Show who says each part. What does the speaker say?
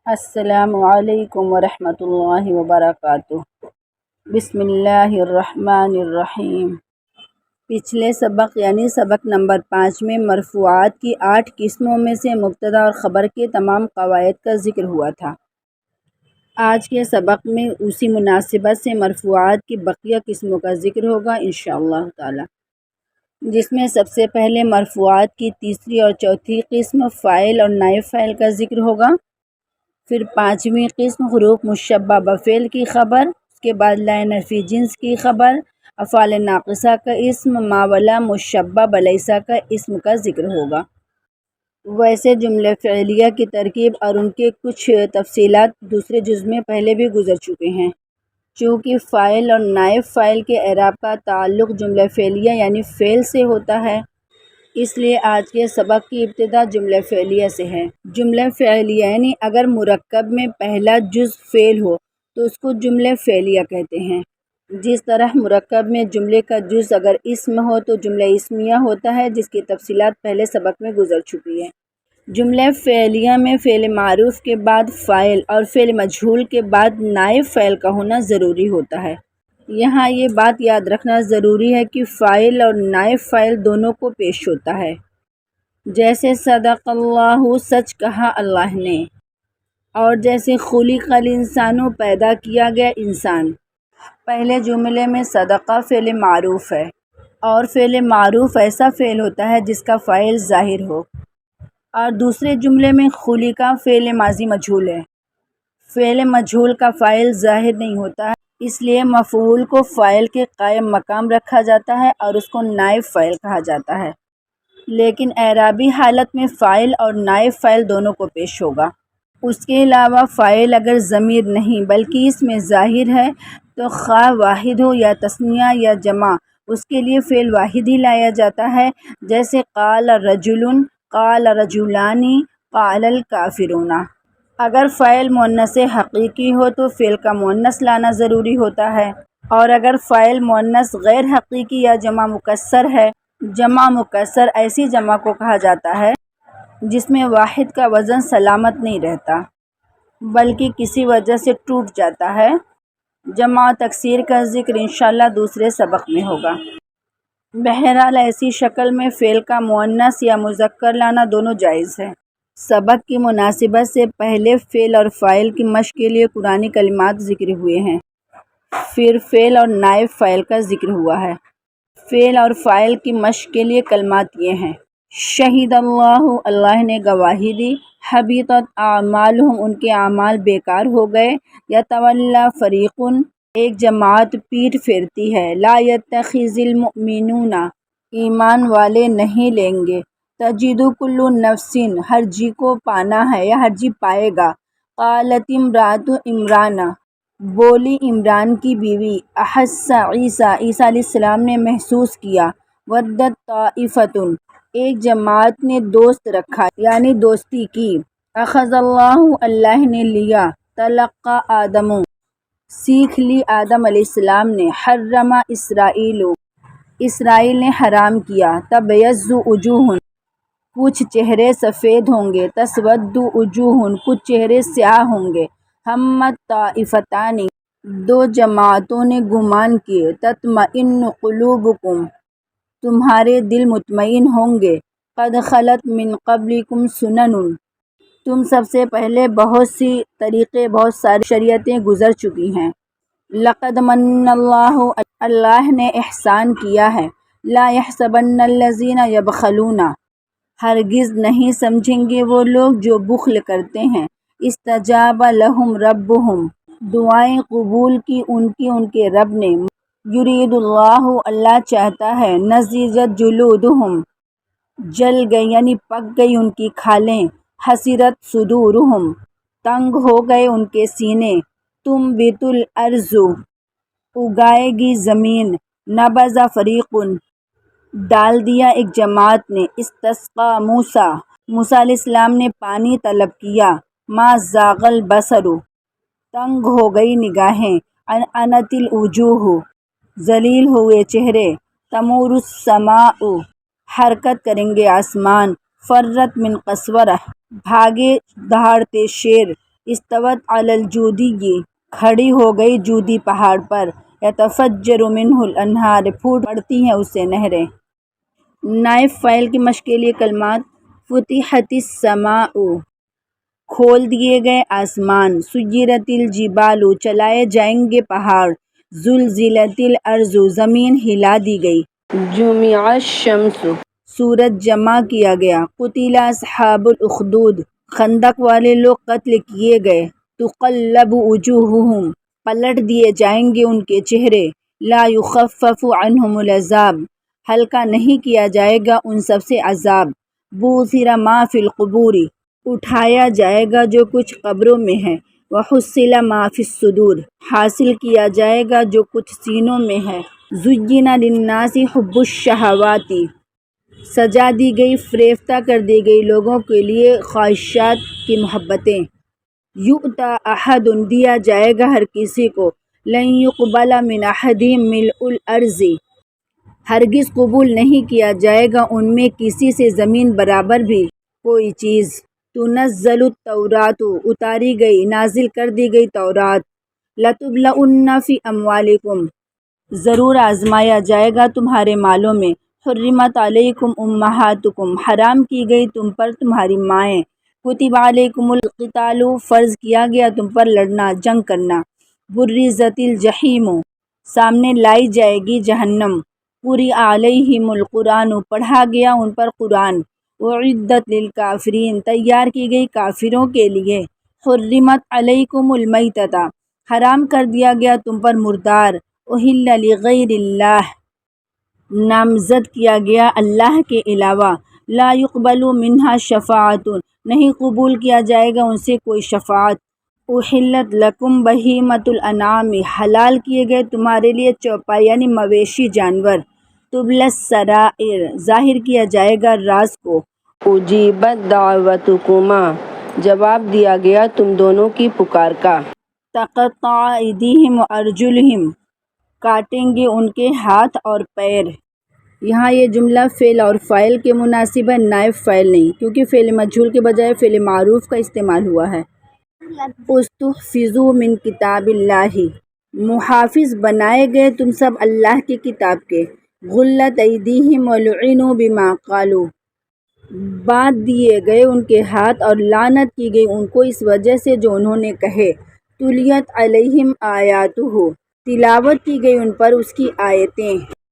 Speaker 1: السلام علیکم ورحمۃ اللہ وبرکاتہ۔ بسم اللہ الرحمن الرحیم۔ پچھلے سبق یعنی سبق نمبر 5 میں مرفوعات کی 8 قسموں میں سے مبتدا اور خبر کے تمام قواعد کا ذکر ہوا تھا۔ آج کے سبق میں اسی مناسبت سے مرفوعات کی بقیہ قسموں کا ذکر ہوگا انشاءاللہ تعالی، جس میں سب سے پہلے مرفوعات کی تیسری اور چوتھی قسم فاعل اور نائب فاعل کا ذکر ہوگا، پھر پانچویں قسم حروف مشبہ بفعل کی خبر، اس کے بعد لا نفی جنس کی خبر، افعال ناقصہ کا اسم، ما ولا مشبہ بلیسا کا اسم کا ذکر ہوگا۔ ویسے جملہ فعلیہ کی ترکیب اور ان کے کچھ تفصیلات دوسرے جز میں پہلے بھی گزر چکے ہیں۔ چونکہ فاعل اور نائب فاعل کے اعراب کا تعلق جملہ فعلیہ یعنی فعل سے ہوتا ہے، اس لیے آج کے سبق کی ابتدا جملہ فعلیہ سے ہے۔ جملہ فعلیہ یعنی اگر مرکب میں پہلا جز فعل ہو تو اس کو جملہ فعلیہ کہتے ہیں۔ جس طرح مرکب میں جملے کا جز اگر اسم ہو تو جملہ اسمیہ ہوتا ہے، جس کی تفصیلات پہلے سبق میں گزر چکی ہے۔ جملہ فعلیہ میں فعل معروف کے بعد فاعل اور فعل مجہول کے بعد نائب فاعل کا ہونا ضروری ہوتا ہے۔ یہاں یہ بات یاد رکھنا ضروری ہے کہ فاعل اور نائب فاعل دونوں کو پیش ہوتا ہے، جیسے صدق اللہ، سچ کہا اللہ نے، اور جیسے خلق الانسان، پیدا کیا گیا انسان۔ پہلے جملے میں صدقہ فعل معروف ہے، اور فعل معروف ایسا فعل ہوتا ہے جس کا فاعل ظاہر ہو، اور دوسرے جملے میں خلقہ فعل ماضی مجہول ہے، فعل مجہول کا فاعل ظاہر نہیں ہوتا ہے، اس لیے مفعول کو فاعل کے قائم مقام رکھا جاتا ہے اور اس کو نائب فاعل کہا جاتا ہے، لیکن اعرابی حالت میں فاعل اور نائب فاعل دونوں کو پیش ہوگا۔ اس کے علاوہ فاعل اگر ضمیر نہیں بلکہ اس میں ظاہر ہے تو خواہ واحد ہو یا تثنیہ یا جمع، اس کے لیے فعل واحد ہی لایا جاتا ہے، جیسے قال رجل، قال رجلان، قال الکافرون۔ اگر فاعل مؤنث حقیقی ہو تو فعل کا مؤنث لانا ضروری ہوتا ہے، اور اگر فاعل مؤنث غیر حقیقی یا جمع مکسر ہے، جمع مکسر ایسی جمع کو کہا جاتا ہے جس میں واحد کا وزن سلامت نہیں رہتا بلکہ کسی وجہ سے ٹوٹ جاتا ہے۔ جمع تکسیر کا ذکر انشاءاللہ دوسرے سبق میں ہوگا۔ بہرحال ایسی شکل میں فعل کا مؤنث یا مذکر لانا دونوں جائز ہے۔ سبق کی مناسبت سے پہلے فعل اور فاعل کی مشق کے لیے قرآنی کلمات ذکر ہوئے ہیں، پھر فعل اور نائب فاعل کا ذکر ہوا ہے۔ فعل اور فاعل کی مشق کے لیے کلمات یہ ہیں: شہید اللہ، اللہ نے گواہی دی، حبطت اعمالہم، ان کے اعمال بیکار ہو گئے، یتولی فریق، ایک جماعت پیٹھ پھیرتی ہے، لا یتخذ المؤمنون، ایمان والے نہیں لیں گے، تجد کل نفس، ہر جی کو پانا ہے یا ہر جی پائے گا، قالت امرأۃ عمران، بولی عمران کی بیوی، احس عیسیٰ، عیسیٰ علیہ السلام نے محسوس کیا، ودت طائفۃ، ایک جماعت نے دوست رکھا یعنی دوستی کی، اخذ اللہ، اللہ نے لیا، تلقى آدم، سیکھ لی آدم علیہ السلام نے، حرم اسرائیل، اسرائیل نے حرام کیا، تبیض وجوہ، کچھ چہرے سفید ہوں گے، تسود وجوہ، کچھ چہرے سیاہ ہوں گے، ہمت طائفتان، دو جماعتوں نے گمان کیے، تطمئن قلوبکم، تمہارے دل مطمئن ہوں گے، قد خلت من قبلکم سنن، تم سب سے پہلے بہت سی طریقے، بہت ساری شریعتیں گزر چکی ہیں، لقد من اللہ، اللہ نے احسان کیا ہے، لا يحسبن الذین یبخلون، ہرگز نہیں سمجھیں گے وہ لوگ جو بخل کرتے ہیں، استجاب لہم ربہم، دعائیں قبول کی ان کے رب نے، یرید اللہ، اللہ چاہتا ہے، نضجت جلودہم، جل گئی یعنی پک گئی ان کی کھالیں، حسرت صدورہم، تنگ ہو گئے ان کے سینے، تنبت الارض، اگائے گی زمین، نبذ فریق، ڈال دیا ایک جماعت نے، استسقى موسیٰ، موسیٰ علیہ السلام نے پانی طلب کیا، ما زاغ البصر، تنگ ہو گئی نگاہیں، انعنت الوجوہ، ذلیل ہوئے چہرے، تمور السماء، حرکت کریں گے آسمان، فرت من قسورہ، بھاگے دہاڑتے شیر، استوت علی الجودی، کھڑی ہو گئی جودی پہاڑ پر، یتفجر منہ الانہار، پھوٹ پڑتی ہیں اس سے نہریں۔ نائب فاعل کی مشق کے لیے کلمات: فتحت السماء، کھول دیے گئے آسمان، سیرت الجبال، چلائے جائیں گے پہاڑ، زلزلت الارض، زمین ہلا دی گئی، جمع الشمس، سورج جمع کیا گیا، قتل اصحاب الاخدود، خندق والے لوگ قتل کیے گئے، تقلب وجوہہم، پلٹ دیے جائیں گے ان کے چہرے، لا یخفف عنہم العذاب، ہلکا نہیں کیا جائے گا ان سب سے عذاب، بعثر ما فی القبور، اٹھایا جائے گا جو کچھ قبروں میں ہے، وحصل ما فی الصدور، حاصل کیا جائے گا جو کچھ سینوں میں ہے، زین للناس حب الشہوات، سجا دی گئی، فریفتہ کر دی گئی لوگوں کے لیے خواہشات کی محبتیں، یؤتی احد، دیا جائے گا ہر کسی کو، لن یقبل من احدہم ملء الارض، ہرگز قبول نہیں کیا جائے گا ان میں کسی سے زمین برابر بھی کوئی چیز، تنزل التوراۃ، اتاری گئی، نازل کر دی گئی تورات، لتبلؤن فی اموالکم، ضرور آزمایا جائے گا تمہارے مالوں میں، حرمت علیکم امہاتکم، حرام کی گئی تم پر تمہاری مائیں، کتب علیکم القتال، فرض کیا گیا تم پر لڑنا، جنگ کرنا، برزت الجحیم، سامنے لائی جائے گی جہنم، قرئ علیہم القرآن، پڑھا گیا ان پر قرآن، اعدت للکافرین، تیار کی گئی کافروں کے لیے، حرمت علیکم المیتۃ، حرام کر دیا گیا تم پر مردار، اہل لغیر اللہ، نامزد کیا گیا اللہ کے علاوہ، لا یقبل منہا شفاعۃ، نہیں قبول کیا جائے گا ان سے کوئی شفاعت، احلت لکم بہیمۃ الانعام، حلال کیے گئے تمہارے لیے چوپائے یعنی مویشی جانور، تبلی السرائر، ظاہر کیا جائے گا راز کو، اجیبت دعوتکما، جواب دیا گیا تم دونوں کی پکار کا، تقطع ایدیہم وارجلہم، کاٹیں گے ان کے ہاتھ اور پیر۔ یہاں یہ جملہ فعل اور فاعل کے مناسب ہے، نائب فاعل نہیں، کیونکہ فعل مجہول کے بجائے فعل معروف کا استعمال ہوا ہے۔ استحفظوا من کتاب اللہ، محافظ بنائے گئے تم سب اللہ کی کتاب کے، غلت ایدیہم ولعنوا بما قالوا، باندھ دیے گئے ان کے ہاتھ اور لعنت کی گئی ان کو اس وجہ سے جو انہوں نے کہے، تلیت علیہم آیاتہ، تلاوت کی گئی ان پر اس کی آیتیں۔